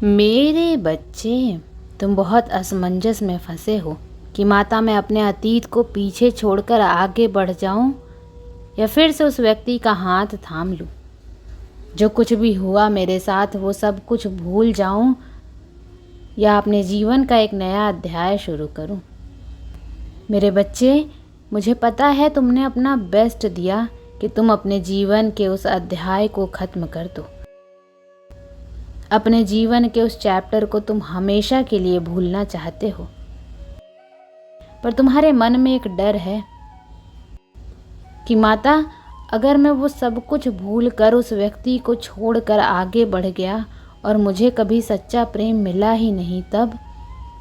मेरे बच्चे, तुम बहुत असमंजस में फंसे हो कि माता मैं अपने अतीत को पीछे छोड़कर आगे बढ़ जाऊं या फिर से उस व्यक्ति का हाथ थाम लूं। जो कुछ भी हुआ मेरे साथ वो सब कुछ भूल जाऊं या अपने जीवन का एक नया अध्याय शुरू करूं। मेरे बच्चे, मुझे पता है तुमने अपना बेस्ट दिया कि तुम अपने जीवन के उस अध्याय को ख़त्म कर दो। अपने जीवन के उस चैप्टर को तुम हमेशा के लिए भूलना चाहते हो, पर तुम्हारे मन में एक डर है कि माता अगर मैं वो सब कुछ भूल कर उस व्यक्ति को छोड़कर आगे बढ़ गया और मुझे कभी सच्चा प्रेम मिला ही नहीं तब,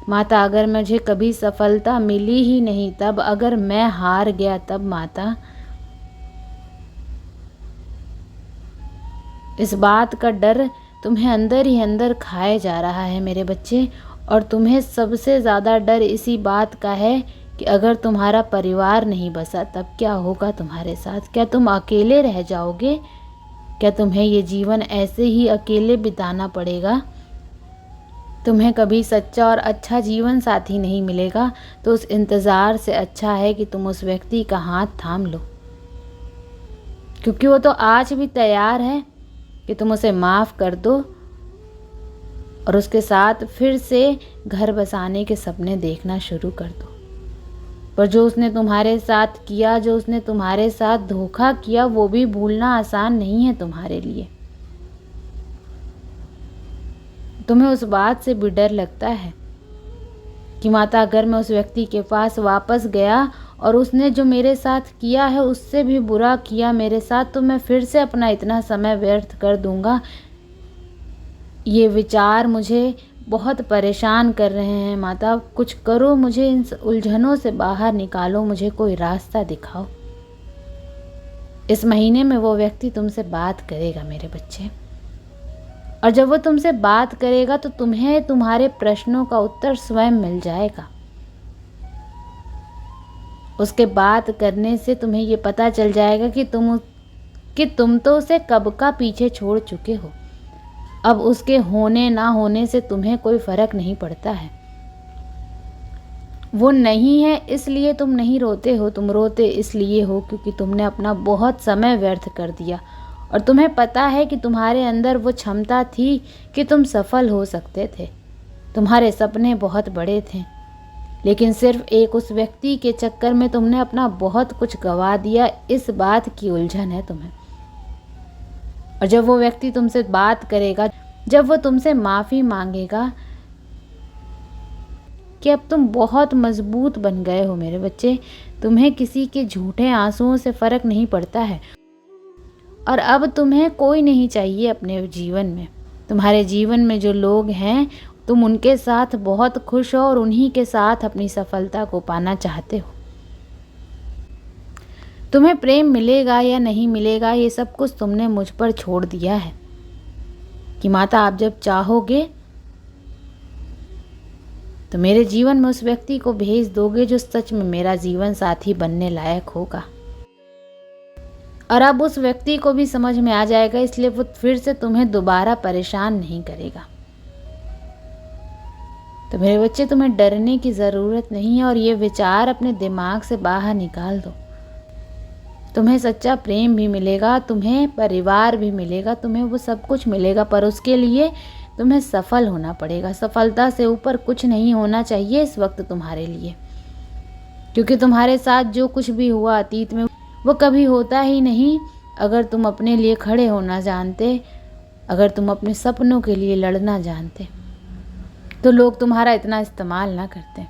माता अगर मुझे कभी सफलता मिली ही नहीं तब, अगर मैं हार गया तब माता, इस बात का डर तुम्हें अंदर ही अंदर खाए जा रहा है मेरे बच्चे। और तुम्हें सबसे ज़्यादा डर इसी बात का है कि अगर तुम्हारा परिवार नहीं बसा तब क्या होगा तुम्हारे साथ। क्या तुम अकेले रह जाओगे? क्या तुम्हें ये जीवन ऐसे ही अकेले बिताना पड़ेगा? तुम्हें कभी सच्चा और अच्छा जीवन साथी नहीं मिलेगा तो उस इंतज़ार से अच्छा है कि तुम उस व्यक्ति का हाथ थाम लो, क्योंकि वो तो आज भी तैयार है कि तुम उसे माफ़ कर दो और उसके साथ फिर से घर बसाने के सपने देखना शुरू कर दो। पर जो उसने तुम्हारे साथ किया, जो उसने तुम्हारे साथ धोखा किया, वो भी भूलना आसान नहीं है तुम्हारे लिए। तुम्हें उस बात से भी डर लगता है कि माता अगर मैं उस व्यक्ति के पास वापस गया और उसने जो मेरे साथ किया है उससे भी बुरा किया मेरे साथ, तो मैं फिर से अपना इतना समय व्यर्थ कर दूंगा। ये विचार मुझे बहुत परेशान कर रहे हैं माता। कुछ करो, मुझे इन उलझनों से बाहर निकालो, मुझे कोई रास्ता दिखाओ। इस महीने में वो व्यक्ति तुमसे बात करेगा मेरे बच्चे, और जब वो तुमसे बात करेगा तो तुम्हें तुम्हारे प्रश्नों का उत्तर स्वयं मिल जाएगा। उसके बात करने से तुम्हें ये पता चल जाएगा कि तुम तो उसे कब का पीछे छोड़ चुके हो। अब उसके होने ना होने से तुम्हें कोई फर्क नहीं पड़ता है। वो नहीं है इसलिए तुम नहीं रोते हो, तुम रोते इसलिए हो क्योंकि तुमने अपना बहुत समय व्यर्थ कर दिया और तुम्हें पता है कि तुम्हारे अंदर वो क्षमता थी कि तुम सफल हो सकते थे। तुम्हारे सपने बहुत बड़े थे, लेकिन सिर्फ एक उस व्यक्ति के चक्कर में तुमने अपना बहुत कुछ गंवा दिया। इस बात की उलझन है तुम्हें। और जब वो व्यक्ति तुमसे बात करेगा, जब वो तुमसे माफ़ी मांगेगा कि अब तुम बहुत मजबूत बन गए हो मेरे बच्चे, तुम्हें किसी के झूठे आंसुओं से फ़र्क नहीं पड़ता है और अब तुम्हें कोई नहीं चाहिए अपने जीवन में। तुम्हारे जीवन में जो लोग हैं तुम उनके साथ बहुत खुश हो और उन्हीं के साथ अपनी सफलता को पाना चाहते हो। तुम्हें प्रेम मिलेगा या नहीं मिलेगा ये सब कुछ तुमने मुझ पर छोड़ दिया है कि माता आप जब चाहोगे तो मेरे जीवन में उस व्यक्ति को भेज दोगे जो सच में मेरा जीवन साथी बनने लायक होगा। और अब उस व्यक्ति को भी समझ में आ जाएगा, इसलिए वो फिर से तुम्हें दोबारा परेशान नहीं करेगा। तो मेरे बच्चे, तुम्हें डरने की ज़रूरत नहीं है और ये विचार अपने दिमाग से बाहर निकाल दो। तुम्हें सच्चा प्रेम भी मिलेगा, तुम्हें परिवार भी मिलेगा, तुम्हें वो सब कुछ मिलेगा, पर उसके लिए तुम्हें सफल होना पड़ेगा। सफलता से ऊपर कुछ नहीं होना चाहिए इस वक्त तुम्हारे लिए, क्योंकि तुम्हारे साथ जो कुछ भी हुआ अतीत में वो कभी होता ही नहीं। अगर तुम अपने लिए खड़े होना जानते, अगर तुम अपने सपनों के लिए लड़ना जानते तो लोग तुम्हारा इतना इस्तेमाल ना करते।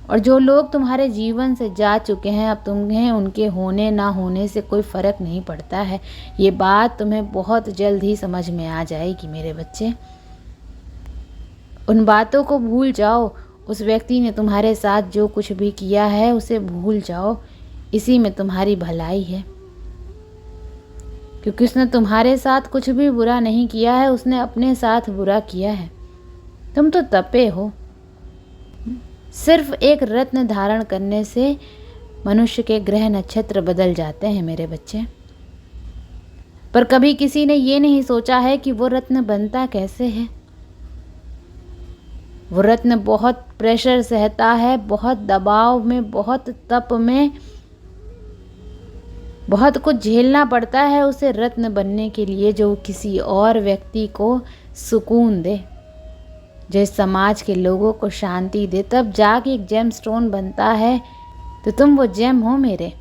और जो लोग तुम्हारे जीवन से जा चुके हैं अब तुम्हें उनके होने ना होने से कोई फ़र्क नहीं पड़ता है। ये बात तुम्हें बहुत जल्द ही समझ में आ जाएगी मेरे बच्चे। उन बातों को भूल जाओ। उस व्यक्ति ने तुम्हारे साथ जो कुछ भी किया है उसे भूल जाओ। इसी में तुम्हारी भलाई है, क्योंकि उसने तुम्हारे साथ कुछ भी बुरा नहीं किया है, उसने अपने साथ बुरा किया है। तुम तो तपे हो। सिर्फ एक रत्न धारण करने से मनुष्य के ग्रह नक्षत्र बदल जाते हैं मेरे बच्चे। पर कभी किसी ने ये नहीं सोचा है कि वो रत्न बनता कैसे है। वो रत्न बहुत प्रेशर सहता है, बहुत दबाव में, बहुत तप में, बहुत कुछ झेलना पड़ता है उसे रत्न बनने के लिए, जो किसी और व्यक्ति को सुकून दे, जो इस समाज के लोगों को शांति दे। तब जाके एक जेम स्टोन बनता है। तो तुम वो जेम हो मेरे,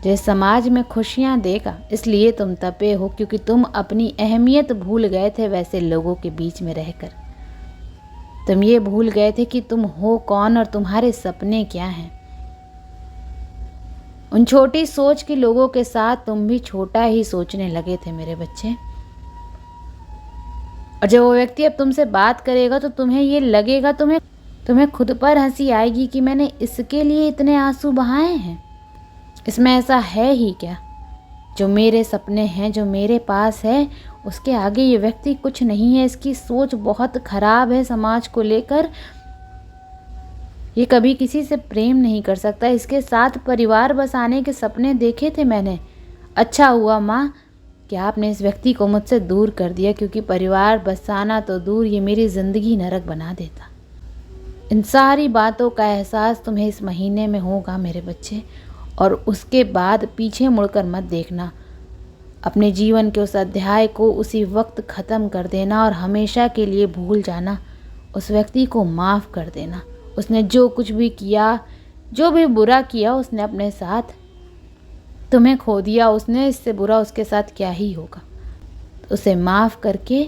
जो इस समाज में खुशियाँ देगा। इसलिए तुम तपे हो, क्योंकि तुम अपनी अहमियत भूल गए थे वैसे लोगों के बीच में रहकर। तुम ये भूल गए थे कि तुम हो कौन और तुम्हारे सपने क्या हैं। उन छोटी सोच के लोगों के साथ तुम भी छोटा ही सोचने लगे थे मेरे बच्चे। और जब वो व्यक्ति अब तुमसे बात करेगा तो तुम्हें ये लगेगा, तुम्हें खुद पर हंसी आएगी कि मैंने इसके लिए इतने आंसू बहाए हैं। इसमें ऐसा है ही क्या? जो मेरे सपने हैं, जो मेरे पास है, उसके आगे ये व्यक्ति कुछ नहीं है। इसकी सोच बहुत खराब है समाज को लेकर। ये कभी किसी से प्रेम नहीं कर सकता। इसके साथ परिवार बसाने के सपने देखे थे मैंने। अच्छा हुआ माँ कि आपने इस व्यक्ति को मुझसे दूर कर दिया, क्योंकि परिवार बसाना तो दूर, ये मेरी ज़िंदगी नरक बना देता। इन सारी बातों का एहसास तुम्हें इस महीने में होगा मेरे बच्चे। और उसके बाद पीछे मुड़कर मत देखना। अपने जीवन के उस अध्याय को उसी वक्त ख़त्म कर देना और हमेशा के लिए भूल जाना। उस व्यक्ति को माफ़ कर देना। उसने जो कुछ भी किया, जो भी बुरा किया, उसने अपने साथ तुम्हें खो दिया। उसने, इससे बुरा उसके साथ क्या ही होगा। तो उसे माफ़ करके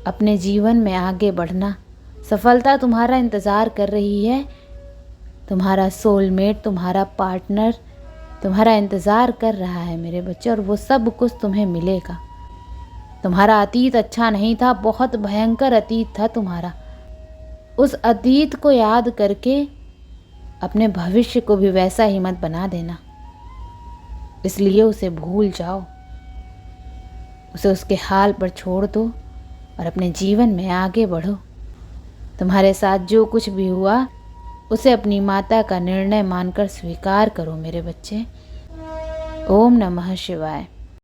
अपने जीवन में आगे बढ़ना। सफलता तुम्हारा इंतज़ार कर रही है। तुम्हारा सोलमेट, तुम्हारा पार्टनर तुम्हारा इंतज़ार कर रहा है मेरे बच्चे, और वो सब कुछ तुम्हें मिलेगा। तुम्हारा अतीत अच्छा नहीं था, बहुत भयंकर अतीत था तुम्हारा। उस अतीत को याद करके अपने भविष्य को भी वैसा ही मत बना देना। इसलिए उसे भूल जाओ, उसे उसके हाल पर छोड़ दो और अपने जीवन में आगे बढ़ो। तुम्हारे साथ जो कुछ भी हुआ उसे अपनी माता का निर्णय मानकर स्वीकार करो मेरे बच्चे। ओम नमः शिवाय।